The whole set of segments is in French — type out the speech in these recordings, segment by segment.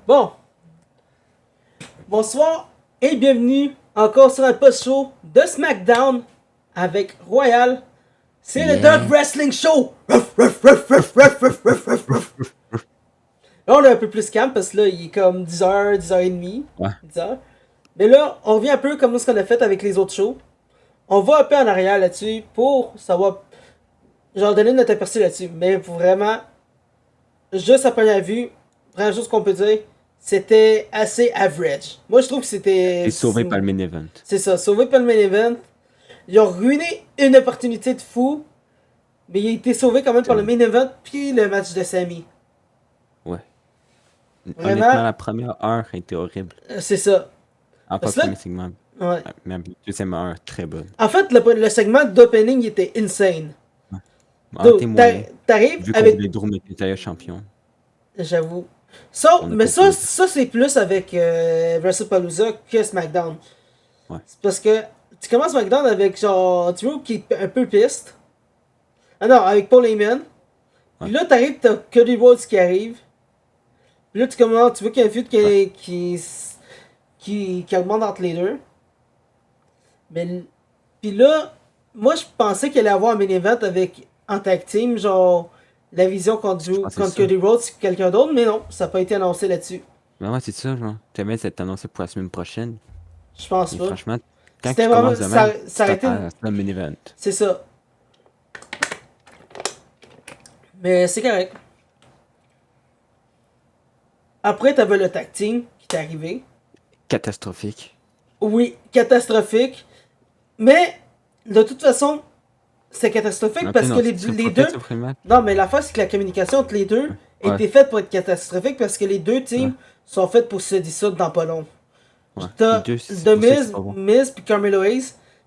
Bon, bonsoir et bienvenue encore sur un post-show de SmackDown avec Royal. C'est le Dog Yeah. Wrestling Show! Ruff, ruff, ruff, ruff, ruff, ruff, ruff, ruff, ruff. Là, on est un peu plus calme parce que là, il est comme 10h, 10h30, Ouais. 10h. Mais là, on revient un peu comme ce qu'on a fait avec les autres shows. On va un peu en arrière là-dessus pour savoir, genre, donner notre aperçu là-dessus. Mais vraiment, juste à première vue, première chose qu'on peut dire, c'était assez average. Moi, je trouve que c'était. Et sauvé par le main event. C'est ça, sauvé par le main event. Ils ont ruiné une opportunité de fou, mais il a été sauvé quand même par le main event puis le match de Sami. Ouais. Vraiment, Honnêtement, la première heure a été horrible. c'est ça. Pas Parce le que premier là, segment. ouais. Mais la deuxième heure, très bonne. En fait, le segment d'opening il était insane. Ah, t'es moyen. T'arrives Vu qu'on avec. voulait Drew McIntyre champion. J'avoue. Ça, On n'a mais pas voulu. ça c'est plus avec WrestlePalooza que SmackDown. Ouais. C'est parce que tu commences SmackDown avec genre Drew qui est un peu piste. Ah non, avec Paul Heyman. Puis Ouais. là, t'arrives, t'as Cody Rhodes qui arrive. Puis là, tu commences, tu vois qu'il y a un feud Ouais. qui augmente entre les deux. Mais, puis là, moi, je pensais qu'il allait avoir un main event avec, en tag team, genre, la vision Je pensais contre ça. Cody Rhodes et quelqu'un d'autre, mais non, ça n'a pas été annoncé là-dessus. Mais ouais, c'est ça, genre. T'aimais cette annoncé pour la semaine prochaine. Je pense Et pas. franchement, quand C'était tu vraiment, commences de même, tu ça aurait été, t'attends à ce main event. c'est ça. Mais c'est correct. Après, t'avais le tag team qui est arrivé. Catastrophique. Oui, catastrophique. Mais, de toute façon, c'est catastrophique Un peu parce que non, les, c'est les pas deux. fait sur le match. Non, mais la face, c'est que la communication entre les deux Ouais. était faite pour être catastrophique parce que les deux Ouais. teams sont faits pour se dissoudre dans pas long. Ouais. Les T'as deux, c'est The pour ça que c'est Miz, pas bon. Miz puis Carmelo Hayes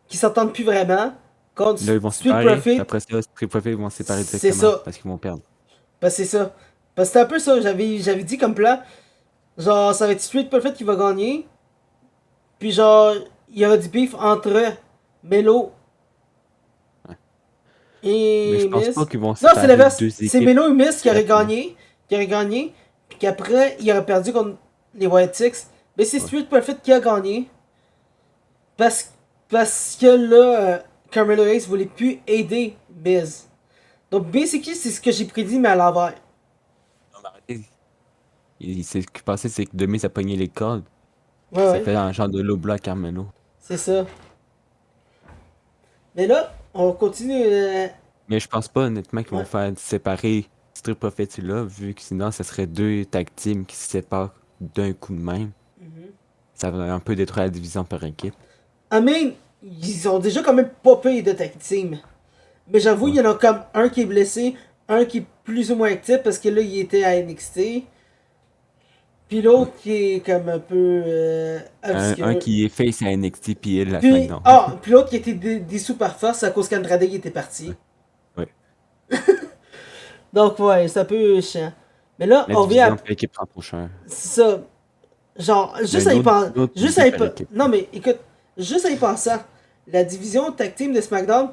qui s'entendent plus vraiment contre Là, ils vont se Street séparer. Profit. Après ça, Street Profit, ils vont se séparer C'est directement ça. parce qu'ils vont perdre. Ben, c'est ça. Parce que c'était un peu ça. J'avais dit comme plan. Genre, ça va être Street Profit qui va gagner. Puis genre, il y aura du beef entre Melo Ouais. Mais je et pense pas Miz. qu'ils vont Non, c'est séparer l'inverse. deux C'est équipes Melo et Miz qui auraient directement. gagné. Qui auraient gagné. Puis qu'après, il aurait perdu contre les White Six. Mais c'est Ouais. Street Profit qui a gagné. Parce, parce que là, Carmelo Hayes voulait plus aider Miz. Donc, basically, c'est ce que j'ai prédit, mais à l'envers. Non, mais arrêtez. Ce qu'il pensait, c'est que Demis a pogné les cordes. Ouais, Puis ça ouais. fait un genre de low block à Carmelo. C'est ça. Mais là, on continue. Mais je pense pas, honnêtement, qu'ils Ouais. vont faire séparer Street Profits là, vu que sinon, ça serait deux tag teams qui se séparent d'un coup de même. Ça va un peu détruire la division par équipe. I mean, ils ont déjà quand même pas payé de tag team. Mais j'avoue, il Ouais. y en a comme un qui est blessé, un qui est plus ou moins actif parce que là, il était à NXT. Puis Ouais. l'autre qui est comme un peu Un obscur. qui est face à NXT puis elle à Puis, SmackDown. puis l'autre qui était dissous par force à cause qu'Andrade il était parti. Ouais. Donc, ouais, c'est un peu chiant. Mais là, La on revient à. division par équipe prend trop cher. C'est ça. Genre, juste à y Une autre, penser. une autre Juste à divisée y par penser. équipe. Non, mais écoute, juste à y penser. La division tag team de SmackDown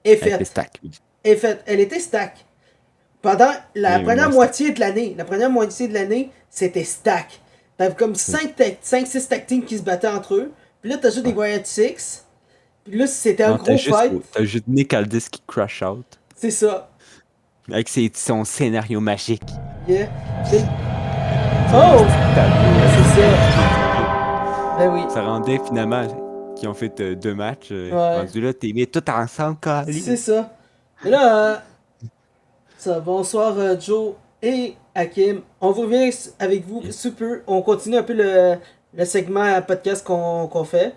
est Elle était faite. stack. Est faite. Elle était stack. Pendant la Et première moins moitié de l'année. La première moitié de l'année, c'était stack. T'avais comme 5-6 tag teams qui se battaient entre eux. Puis là, t'ajoutes des Ouais. Wyatt Six. Puis là, c'était un Non, gros fight. t'as juste Nick Aldis qui crash out. C'est ça. Avec son scénario magique. Yeah. Mais- Oh! C'est ça. Ben oui. Ça rendait finalement qu'ils ont fait deux matchs. Ouais. Rendu là, t'es mis tout ensemble, C'est Kali. ça. Mais là, ça, bonsoir Joe et Hakim. On vous revient avec vous Yes. sous peu. On continue un peu le segment podcast qu'on fait.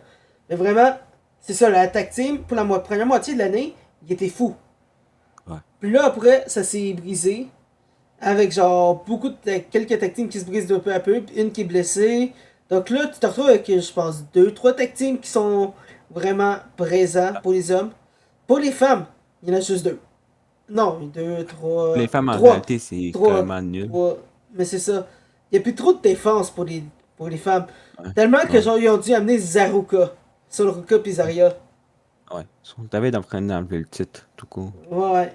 Mais vraiment, c'est ça, la tag team, pour la première moitié de l'année, il était fou. Ouais. Puis là, après, ça s'est brisé. Avec genre beaucoup de quelques tag teams qui se brisent de peu à peu, puis une qui est blessée. Donc là, tu te retrouves avec, je pense, 2-3 tag teams qui sont vraiment présents pour les hommes. Pour les femmes, il y en a juste 2. Non, 2, 3. Les femmes en 3. réalité, c'est 3. carrément nul. 3. Mais c'est ça. Il n'y a plus trop de défense pour les femmes. Ouais. Tellement que Ouais. genre, ils ont dû amener Zaruka. Soluka puis Zarya. Ouais. T'avais d'enlever le titre, tout court. Ouais,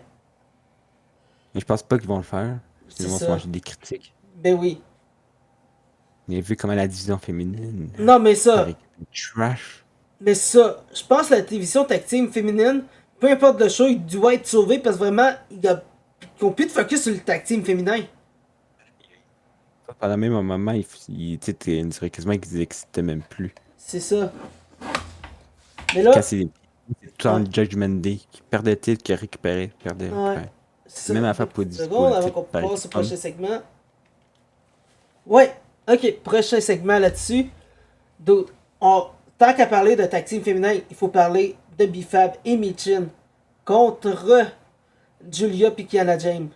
Mais je pense pas qu'ils vont le faire. c'est Sinon, ils vont se ça. manger des critiques. Ben oui. Mais vu comment la division féminine, Non, mais ça ça, aurait été trash. mais ça, je pense que la télévision tag team féminine, peu importe le show, il doit être sauvé parce que vraiment, ils ont plus de focus sur le tag team féminin. Pendant même un moment, tu sais, on dirait quasiment qu'ils n'existaient même plus. C'est ça. Mais Puis quand là, c'est tout en ouais, Judgment Day, qui perdait le titre, qui récupérait, perdait, ouais. récupérait. C'est ça. Même à faire Deux pour, petites pour secondes le avant titre qu'on par passe au équipe homme. prochain segment. Ouais, ok, prochain segment là-dessus. D'autres. Tant qu'à parler de tag team féminin, il faut parler de Bifab et Michin contre Julia et Kiana James.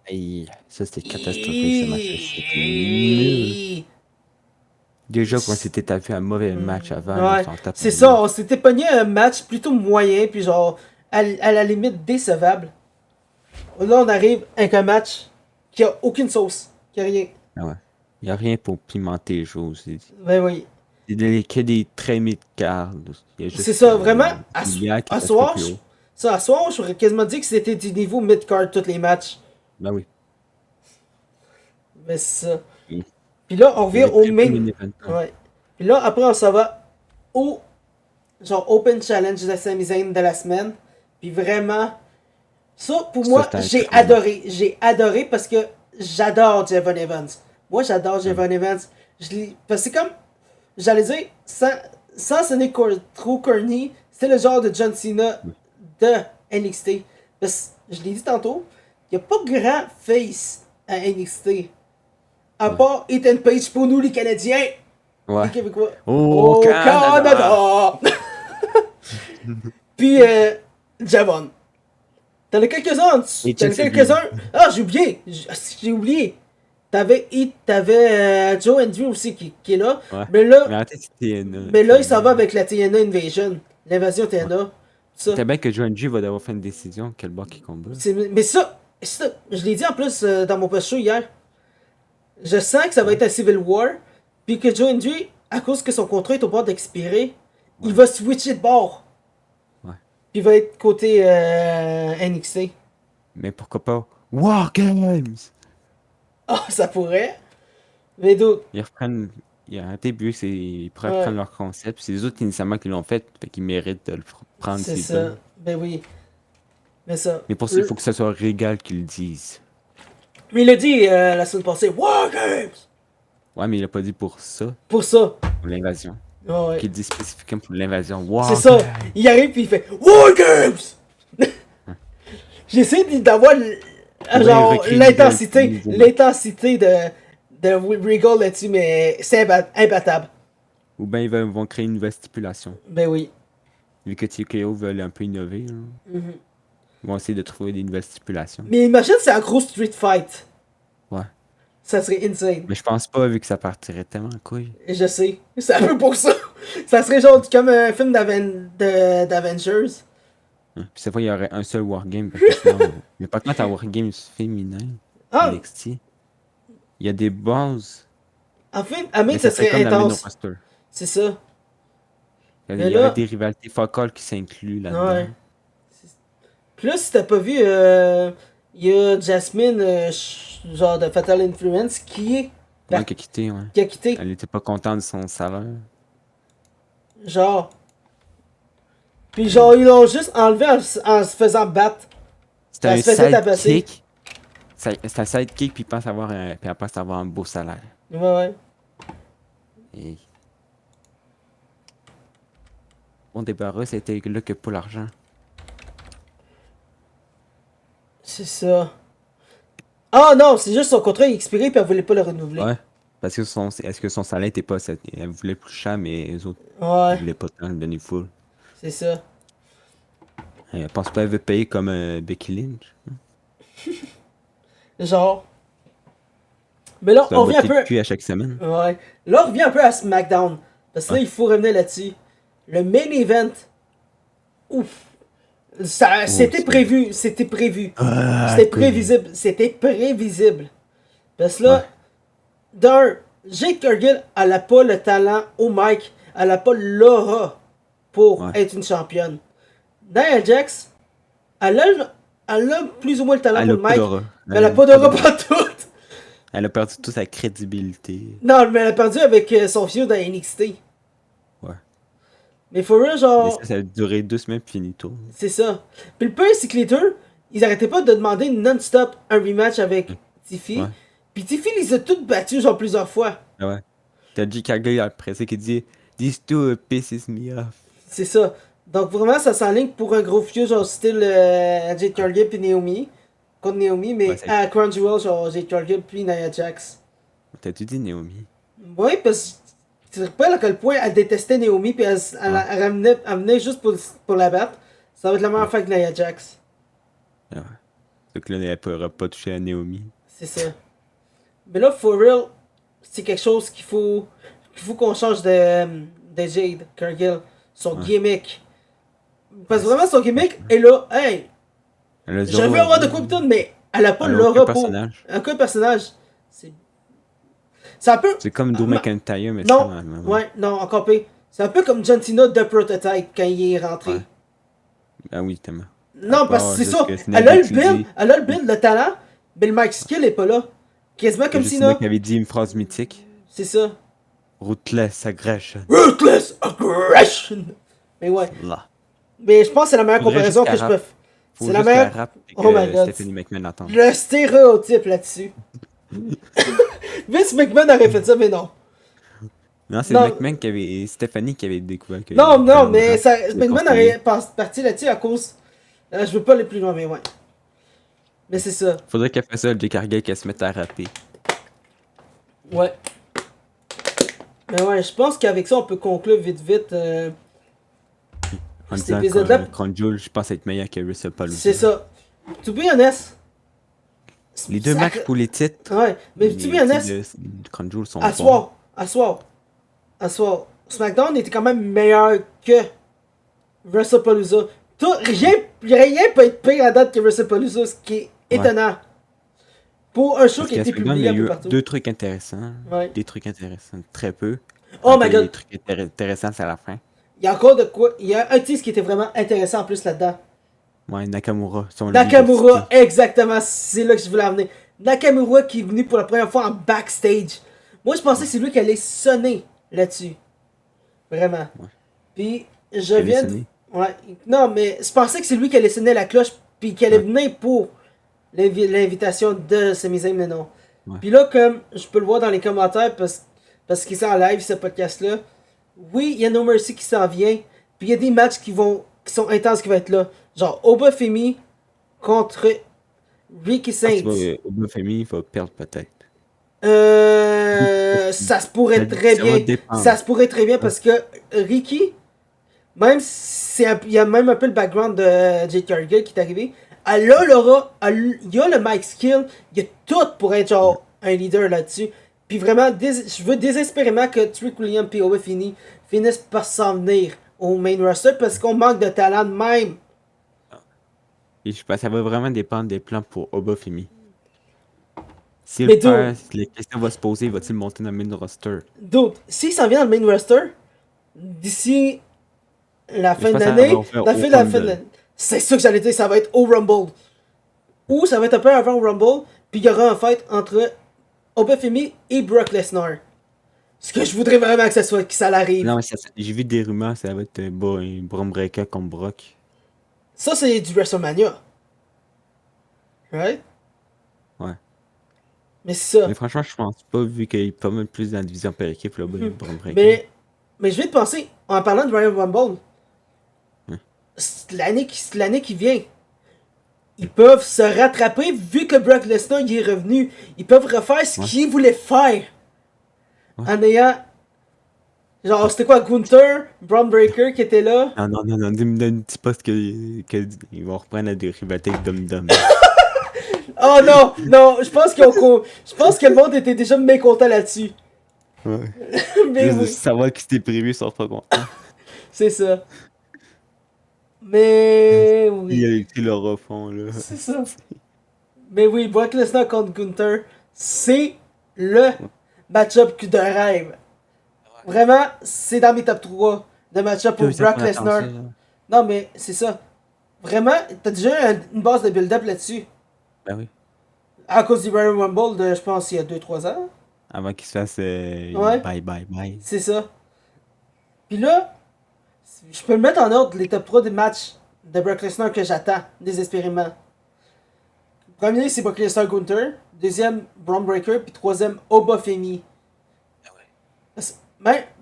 Hey, ça c'était catastrophique ce match. C'était nul. Déjà qu'on s'était tapé un mauvais match avant, là, on Ouais, s'en tape c'est un ça, autre. on s'était pogné un match plutôt moyen, puis genre, à la limite décevable. Là, on arrive avec un match qui a aucune sauce, qui a rien. Ah ouais. Il n'y a rien pour pimenter les choses. Ben oui. Que des très mid-card. Il y a C'est juste ça, vraiment, Julia qui à est un petit peu soir, plus haut. ça, à soir, j'aurais quasiment dit que c'était du niveau mid-card tous les matchs. Ben oui. Mais c'est ça. Il Puis là, on il y revient avait au très peu de main. main event. Ouais. Puis là, après, on s'en va au genre Open Challenge de Sami Zayn de la semaine. Puis vraiment, ça, pour Ça, moi, c'était j'ai incroyable. adoré. J'ai adoré parce que j'adore Javon Evans. Moi, j'adore Javon Evans. Parce que c'est comme, j'allais dire, sans sonner trop corny, c'est le genre de John Cena de NXT. Parce que, je l'ai dit tantôt, il n'y a pas grand face à NXT. À Ouais. part Ethan Page pour nous, les Canadiens. Ouais. Les Québécois. Au Canada! Puis, Javon. T'en as quelques-uns en dessous. Et T'en as Chelsea quelques-uns. Ah, j'ai oublié. J'ai oublié. T'avais Joe Andrew aussi qui est là. Ouais. Mais là, Mais en tête, c'était mais là, il s'en va avec la TNA Invasion. L'invasion TNA. Ça. c'est bien que Joe G va devoir faire une décision quel bord qui combat. Mais ça, je l'ai dit en plus dans mon post-show hier. Je sens que ça va être un Civil War. Puis que Joe Andrew, à cause que son contrat est au bord d'expirer, il va switcher de bord. Ouais. Puis il va être côté NXT. Mais pourquoi pas War Games? Ah, ça pourrait. Mais d'autres. Ils reprennent. Il y a un début, ils pourraient Ouais. reprendre leur concept. C'est les autres initialement qui l'ont fait qu'ils méritent de le prendre C'est s'ils ça. veulent. Ben oui. Mais ça. Mais pour ça, il faut que ça soit Régal qui le dise. Mais il a dit la semaine passée, War Games! Ouais, mais il a pas dit pour ça, Pour ça. pour l'invasion. Ah ouais. Qu'il dit spécifiquement pour l'invasion. War C'est ça. Games! Il arrive puis il fait War Games! J'essaie d'avoir Ben, genre il recrée l'intensité. le nouveau L'intensité de Regal là-dessus, mais c'est imbattable. Ou bien ils vont créer une nouvelle stipulation. Ben oui. Vu que TKO veulent un peu innover, là, Mhm. ils vont essayer de trouver des nouvelles stipulations. Mais imagine c'est un gros street fight. Ouais. Ça serait insane. Mais je pense pas, vu que ça partirait tellement en couille. Et je sais. C'est un peu pour ça. Ça serait genre comme un film d'Avengers. Hein. Puis cette fois, il y aurait un seul Wargame. Parce que sinon, mais par contre, en Wargame féminin, Ah, NXT, il y a des bases. en fait, Mais ça ça serait serait comme dans le main intense. roster. C'est ça. Il Mais y aurait là, des rivalités focales qui s'incluent là-dedans. ouais. Plus si t'as pas vu, il y a Jasmine, genre de Fatal Influence, Ouais, qui a quitté, ouais. qui a quitté. Elle était pas contente de son salaire. Genre. Puis genre, ils l'ont juste enlevé en se faisant battre. C'était Elle un se faisait tabasser. sidekick. C'était un sidekick, puis puis elle pense avoir un beau salaire. Ouais, ouais. Et... Bon débarras, c'était là que pour l'argent. C'est ça. Ah non, c'est juste son contrat est expiré puis elle voulait pas le renouveler. Ouais. Parce que est-ce que son salaire était pas... Elle voulait plus cher, mais les autres, ils Ouais, voulaient pas tant le donner full. c'est ça. Elle pense pas qu'elle veut payer comme Becky Lynch. Genre. Mais là, C'est on un revient un botté de peu. cul à chaque semaine. Ouais. Là, on revient un peu à SmackDown. Parce que là, Ouais. il faut revenir là-dessus. Le main event. Ouf. Ça, c'était c'est- prévu. C'était prévu. Ah, C'était cool. prévisible. C'était prévisible. Parce que là, Ouais. d'un, Jade Cargill, elle a pas le talent au mic. Elle a pas l'aura pour Ouais. être une championne. Nia Jax, elle a plus ou moins le talent Elle pour a le pas mic. d'aura. Mais elle a pas d'aura pas tout. Elle a perdu toute sa crédibilité. Non, mais elle a perdu avec son feud à NXT. Ouais. Mais for real, Mais genre, ça a duré 2 semaines finito. c'est ça. Puis le pire, c'est que les deux, ils arrêtaient pas de demander non-stop un rematch avec Tiffy. Ouais. Puis Tiffy les a toutes battus, genre, plusieurs fois. Ah ouais. T'as dit Kaggle après ça qui dit These two pisses me off. C'est ça. Donc vraiment, ça s'enligne pour un gros feud, genre, style Jade Cargill puis Naomi. Contre Naomi, Ouais, mais ça... à Crunchyroll, genre, Jade Cargill puis Nia Jax. T'as-tu dit Naomi? Oui, parce que tu te rappelles à quel point elle détestait Naomi, puis Ouais. elle venait juste pour la battre. Ça va être la même Ouais. affaire que Nia Jax. Ah ouais. Donc là, elle pourra pas toucher à Naomi. C'est ça. Mais là, for real, c'est quelque chose qu'il faut qu'on change de Jade Cargill. Son Ouais. gimmick. Parce que Ouais, vraiment, son gimmick est là. Hey, elle a je zéro veux avoir de avenir. quoi putain, mais elle a pas Elle a aucun l'aura pour. personnage. Aucun personnage. C'est. C'est un peu. C'est comme Drew McIntyre, mais Non, sans la même. ouais, non, encore pire. C'est un peu comme John Cena de Prototype quand il est rentré. Ouais. Ah oui, tellement. À Non, parce que part c'est juste ça. que Snake dit. Elle a le build, le talent, mais le mic skill est pas là. Quasiment Il y a comme juste Cena Cena. qui avait dit une phrase mythique. C'est ça. Ruthless aggression. Ruthless aggression. Mais ouais. Là. Mais je pense que c'est la meilleure Faudrait juste comparaison que qu'elle je peux rappe. faire. Faut C'est la juste qu'elle meilleure. rappe et Oh my que god. Stephanie McMahon entende. Le stéréotype là-dessus. Vince McMahon aurait fait ça, mais non. Non, c'est Non, McMahon qui avait. Stephanie qui avait découvert que non, fallait non, une mais rap ça, de McMahon conseiller. aurait parti là-dessus à cause. Je veux pas aller plus loin, mais ouais. Mais c'est ça. Faudrait qu'elle fasse ça, le Jake Cargill, qu'elle se mette à rapper. Ouais. Mais ouais, je pense qu'avec ça, on peut conclure vite En cet disant épisode-là. que Crown Jewel, je pense être meilleur que Russell C'est Palooza. ça. To be honest. Les deux matchs pour les titres. Ouais, mais to be Les titres honest, de Crown Jewel sont à bons. à soir, SmackDown était quand même meilleur que WrestlePalooza. Rien peut être pire à date que WrestlePalooza, ce qui est Ouais. étonnant. Pour un show Parce qui a qu'à été SmackDown, il publié y a un peu eu partout. deux trucs intéressants. Ouais. Des trucs intéressants, très peu. Oh my Après, god, les trucs intéressants, c'est à la fin. il y a encore de quoi. Il y a un tease qui était vraiment intéressant en plus là-dedans. Ouais, Nakamura, son Nakamura, exactement, c'est là que je voulais amener. Nakamura qui est venu pour la première fois en backstage. Moi, je pensais que c'est lui qui allait sonner là-dessus. Vraiment. Ouais. Puis, Il allait viens de... sonner. Ouais. Non, mais je pensais que c'est lui qui allait sonner la cloche, puis qui allait Ouais. venir pour l'invitation de Sami Zayn, mais non. Ouais. Puis là, comme je peux le voir dans les commentaires, parce qu'il est en live, ce podcast-là, oui, il y a No Mercy qui s'en vient, puis il y a des matchs qui sont intenses qui vont être là. Genre, Oba Femi contre Ricky Saints. Obafemi va perdre peut-être. Ça se pourrait très Ça va bien. dépendre. Ça se pourrait très bien parce que Ricky, même si il y a même un peu le background de Jade Cargill qui est arrivé, elle a l'aura, il y a le mic skill, il y a tout pour être genre un leader là-dessus. Puis vraiment, je veux désespérément que Trick William et Oba Femi finissent par s'en venir au main roster parce qu'on manque de talent de même. Et je pense que ça va vraiment dépendre des plans pour Obafemi. S'il Mais perd, la question va se poser, va-t-il monter dans le main roster? D'autres, s'il s'en vient dans le main roster, d'ici la fin de pense que ça l'année, va faire la au fin de Rumble. l'année, c'est ça que j'allais dire, ça va être au Rumble. Ou ça va être un peu avant le Rumble, puis il y aura un fight entre Obafemi et Brock Lesnar. Ce que je voudrais vraiment que ça l'arrive. Non, mais j'ai vu des rumeurs, ça va être un Bron Breaker contre Brock. Ça, c'est du WrestleMania. Right? Ouais. Mais c'est ça. Mais franchement, je pense pas, vu qu'il est pas mal plus dans la division par équipe, là, Bron Breaker. Mais je viens de penser, en parlant de Royal Rumble, Ouais. l'année qui vient, ils peuvent se rattraper vu que Brock Lesnar y est revenu. Ils peuvent refaire ce Ouais. qu'ils voulaient faire. Ouais. En ayant. Genre, c'était quoi, Gunther, Braun Breaker qui était là. Non, dis pas ce qu'ils vont reprendre la rivalité avec Dum Dum. Oh non, non, je pense que le monde était déjà mécontent là-dessus. Ouais. Mais Juste de oui, savoir qui c'était prévu, ils sont pas contents. c'est ça. Mais oui, Ils le refont, là. c'est ça. Mais oui, Brock Lesnar contre Gunther, c'est le match-up de rêve. Vraiment, c'est dans mes top 3 de match-up pour Brock Lesnar. Non, mais c'est ça. Vraiment, t'as déjà une base de build-up là-dessus. Ben oui. À cause du Royal Rumble de, je pense, il y a 2-3 ans. Avant qu'il se fasse Ouais, bye bye bye. c'est ça. Puis là, je peux le mettre en ordre les top 3 des matchs de Brock Lesnar que j'attends désespérément. Premier, c'est Brock Lesnar Gunther. Deuxième, Braun Breaker. Puis troisième, Oba Femi.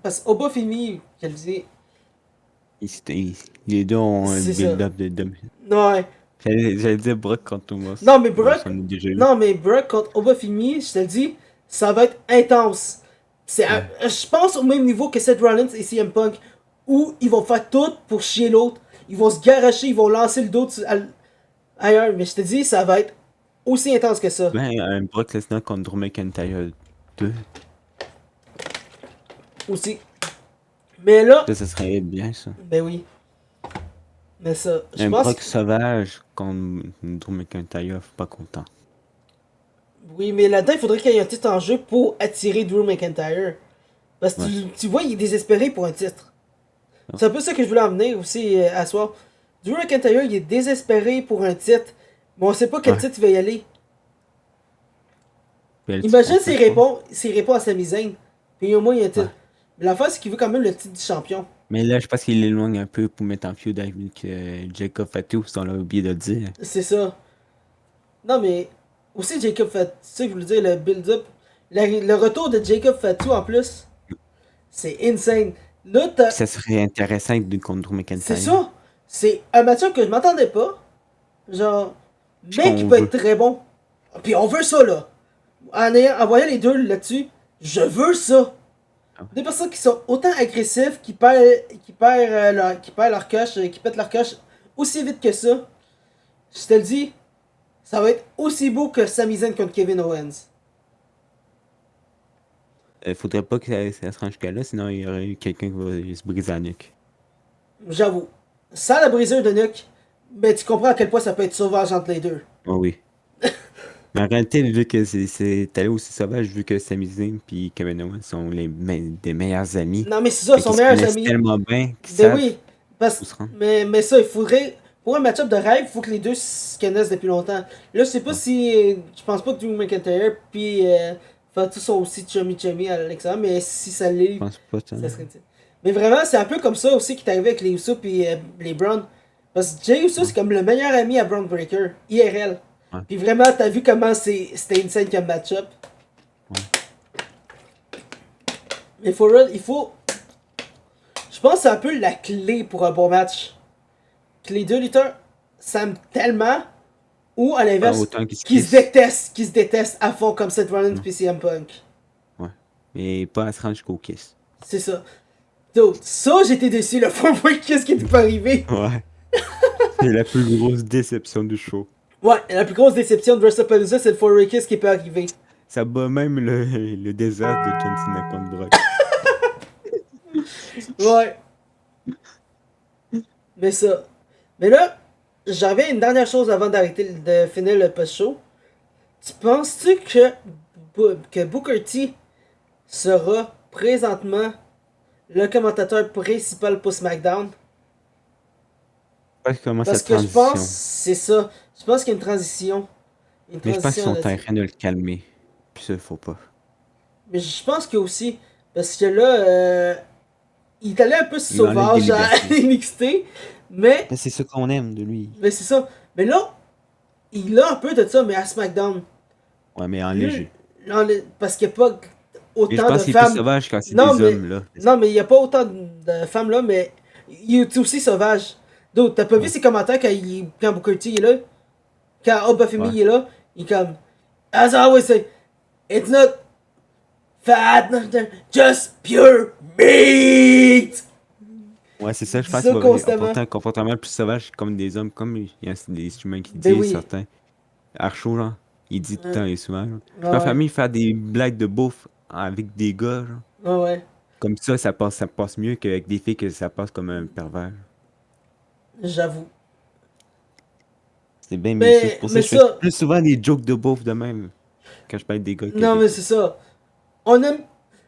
Parce que Oba Femi, qu'elle disait. Les deux ont un C'est ça. build-up de. Ouais. J'allais dire Brock contre Thomas. Non, mais On Brock. s'en est déjà eu. Non, mais Brock contre Oba Femi, je te le dis, ça va être intense. Ouais. Je pense au même niveau que Seth Rollins et CM Punk. Où ils vont faire tout pour chier l'autre. Ils vont se garocher, ils vont lancer le dos ailleurs. Mais je te dis, ça va être aussi intense que ça. Ben, un Brock Lesnar contre Drew McIntyre 2. Aussi. Mais là. Ça serait bien, ça. Ben oui. Mais ça, je Un pense. Brock sauvage contre Drew McIntyre, je suis pas content. Oui, mais là-dedans, il faudrait qu'il y ait un titre en jeu pour attirer Drew McIntyre. Parce que Ouais. tu vois, il est désespéré pour un titre. C'est un peu ça que je voulais emmener aussi à soir. Drew McIntyre, il est désespéré pour un titre. Mais on sait pas quel Ouais. titre il va y aller. Puis Imagine on sait pas. s'il répond à Sami Zayn. Puis au moins, il y a un titre. Ouais. Mais l'affaire, c'est qu'il veut quand même le titre du champion. Mais là, je pense qu'il l'éloigne un peu pour mettre en feud avec Jacob Fatu, si on l'a oublié de le dire. C'est ça. Non, mais aussi Jacob Fatu, tu sais, je voulais dire, le build-up. Le retour de Jacob Fatu en plus, c'est insane. Là, Puis ça serait intéressant contre Drew McIntyre. c'est ça. C'est un match que je m'attendais pas. Genre, Puis mec, il qu'on peut veut. être très bon. Puis on veut ça, là. En voyant les deux là-dessus, je veux ça. Ah ouais. Des personnes qui sont autant agressives, qui perdent leur coche, qui pètent leur coche aussi vite que ça. Je te le dis, ça va être aussi beau que Sami Zayn contre Kevin Owens. Faudrait pas que ça se rende jusqu'à là, sinon il y aurait eu quelqu'un qui va se briser la nuque. J'avoue. Sans la briseur de nuque, mais tu comprends à quel point ça peut être sauvage entre les deux. Oh oui. Mais en réalité, vu que c'est allé aussi sauvage, vu que Sami Zayn et Kevin Owens sont des meilleurs amis. Non, mais c'est ça, Fait son qu'ils se meilleur connaissent ami. tellement bien qu'ils Ben savent oui, où se rendre. mais ça, il faudrait. Pour un match-up de rêve, il faut que les deux se connaissent depuis longtemps. Là, je sais pas Ouais. si. Je pense pas que Drew McIntyre puis Fatu sont aussi chummy à l'extérieur, mais si ça Je l'est, pense pas ça. ça serait. Mais vraiment, c'est un peu comme ça aussi qui est arrivé avec les Usos puis les Braun. Parce que Jay Uso, c'est comme le meilleur ami à Braun Breaker, IRL. Ouais. Puis vraiment, t'as vu comment c'était insane comme match-up. Ouais. Mais for real, il faut. Je pense que c'est un peu la clé pour un bon match. Que les deux lutteurs s'aiment tellement, ou à Pas l'inverse, autant qu'ils se qui se détestent à fond comme Seth Rollins Ouais. et CM Punk. Ouais. Mais pas à se rendre jusqu'au kiss. C'est ça. Donc, ça, j'étais déçu, le four-way kiss qui n'était pas arrivé. Ouais. C'est la plus grosse déception du show. Ouais, la plus grosse déception de WrestlePalooza, c'est le four-way kiss qui peut arriver. Ça bat même le désastre de John Cena contre Brock. Ouais. Mais ça. Mais là, j'avais une dernière chose avant d'arrêter de finir le post-show. Tu penses-tu que Booker T sera présentement le commentateur principal pour SmackDown? Je sais pas comment Parce cette que je transition. pense c'est ça. Je pense qu'il y a une transition. Une Mais je pense qu'ils transition sont en là-dessus. train de le calmer. Puis ça, faut pas. Mais je pense que aussi. Parce que là, il est allé un peu Il enlève des sauvage à libertés. NXT. Mais Mais c'est ça qu'on aime de lui. Mais c'est ça. Mais là, il a un peu de ça, mais à SmackDown. Ouais, mais en Lui, léger. parce qu'il n'y a pas Et je autant de pense qu'il est plus femmes. sauvage quand c'est Non, des mais, hommes, là. non, mais il n'y a pas autant de femmes là, mais il est aussi sauvage. Donc, t'as pas vu Ouais. ses commentaires quand Booker T est là? Quand Oba Femi Ouais. est là? Il est comme, as I always say, it's not fat, just pure meat! Ouais, c'est ça, je Dis pense ça qu'il va constamment. apporter un comportement plus sauvage comme des hommes, comme il y a des humains qui Ben disent, oui. certains. Archo, genre, il dit tout le temps et souvent, genre. Je Ouais, peux famille faire des blagues de beauf avec des gars, genre. ouais. Comme ça passe mieux qu'avec des filles que ça passe comme un pervers. J'avoue. C'est bien mieux ça. C'est pour ça Mais que je ça, fais plus souvent des jokes de beauf de même quand je parle des gars que non, des mais filles. c'est ça. On aime.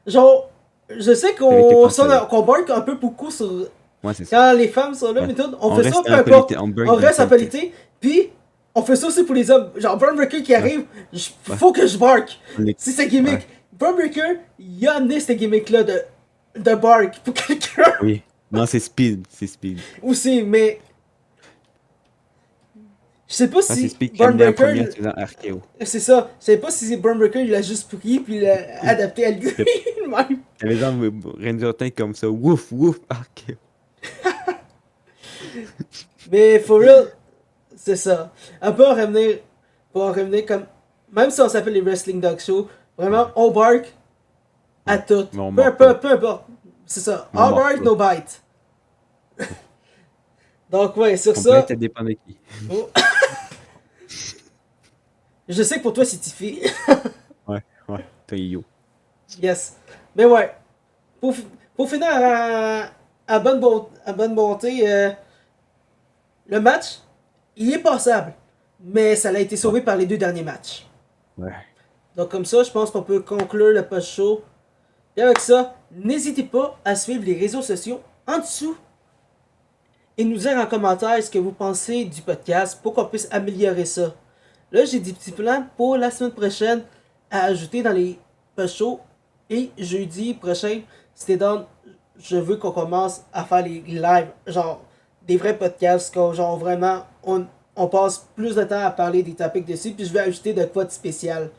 Genre, je sais Avec les qu'on conseils. qu'on barque un peu beaucoup sur. Ouais, c'est ça. Quand les femmes sont là, Ouais. mais tout, on On fait ça reste peu en importe. qualité, on break On dans reste en qualité. qualité. Puis, On fait ça aussi pour les hommes. Genre, Braun Breaker qui Ouais, arrive, ouais. faut que je bark. On est- C'est sa gimmick. Ouais, Braun Breaker, il a amené cette gimmick-là de bark pour quelqu'un oui. Non, c'est Speed. C'est Speed. aussi, mais je sais pas Ah, c'est si Speed qui a Braun amené en premier en Breaker, faisant RKO. c'est ça, je sais pas si Braun Breaker il l'a juste pris puis il l'a adapté à lui même. T'avais genre Randy Orton comme ça. Wouf, wouf, RKO. Mais for real, c'est ça. On peut en revenir comme, même si on s'appelle les Wrestling Dog Show, vraiment on bark à Ouais. tout. Mais on mord Peu, pas. peu importe. C'est ça. Mais on All mord bark, pas. no bite. Donc ouais, sur On peut être, ça, ça dépend de qui. oh, je sais que pour toi c'est Tiffy. Ouais, ouais. T'as Yo. Yes. Mais ouais, pour, pour finir à bonne bonté, le match, il est passable. Mais ça a été Ouais, sauvé par les deux derniers matchs. ouais. Donc comme ça, je pense qu'on peut conclure le post-show. Et avec ça, n'hésitez pas à suivre les réseaux sociaux en dessous et nous dire en commentaire ce que vous pensez du podcast pour qu'on puisse améliorer ça. Là, j'ai des petits plans pour la semaine prochaine à ajouter dans les post-shows. Et jeudi prochain, c'était dans. Je veux qu'on commence à faire les lives, genre des vrais podcasts, genre vraiment, on passe plus de temps à parler des topics dessus, puis je vais ajouter de quoi de spécial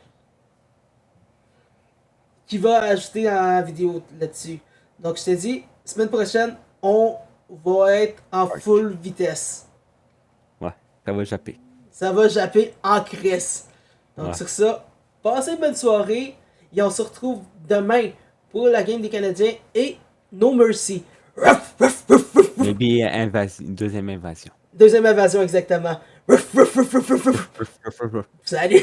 qui va ajouter dans la vidéo là-dessus. Donc je te dis, semaine prochaine, on va être en Ouais. full vitesse. Ouais. Ça va japper. Ça va japper en crisse. Donc Ouais. sur ça, passez une bonne soirée et on se retrouve demain pour la game des Canadiens et No Mercy. Ruff, ruff, ruff, ruff, ruff. Maybe une deuxième invasion. Deuxième invasion exactement. Ruff, ruff, ruff, ruff, ruff, ruff. Salut.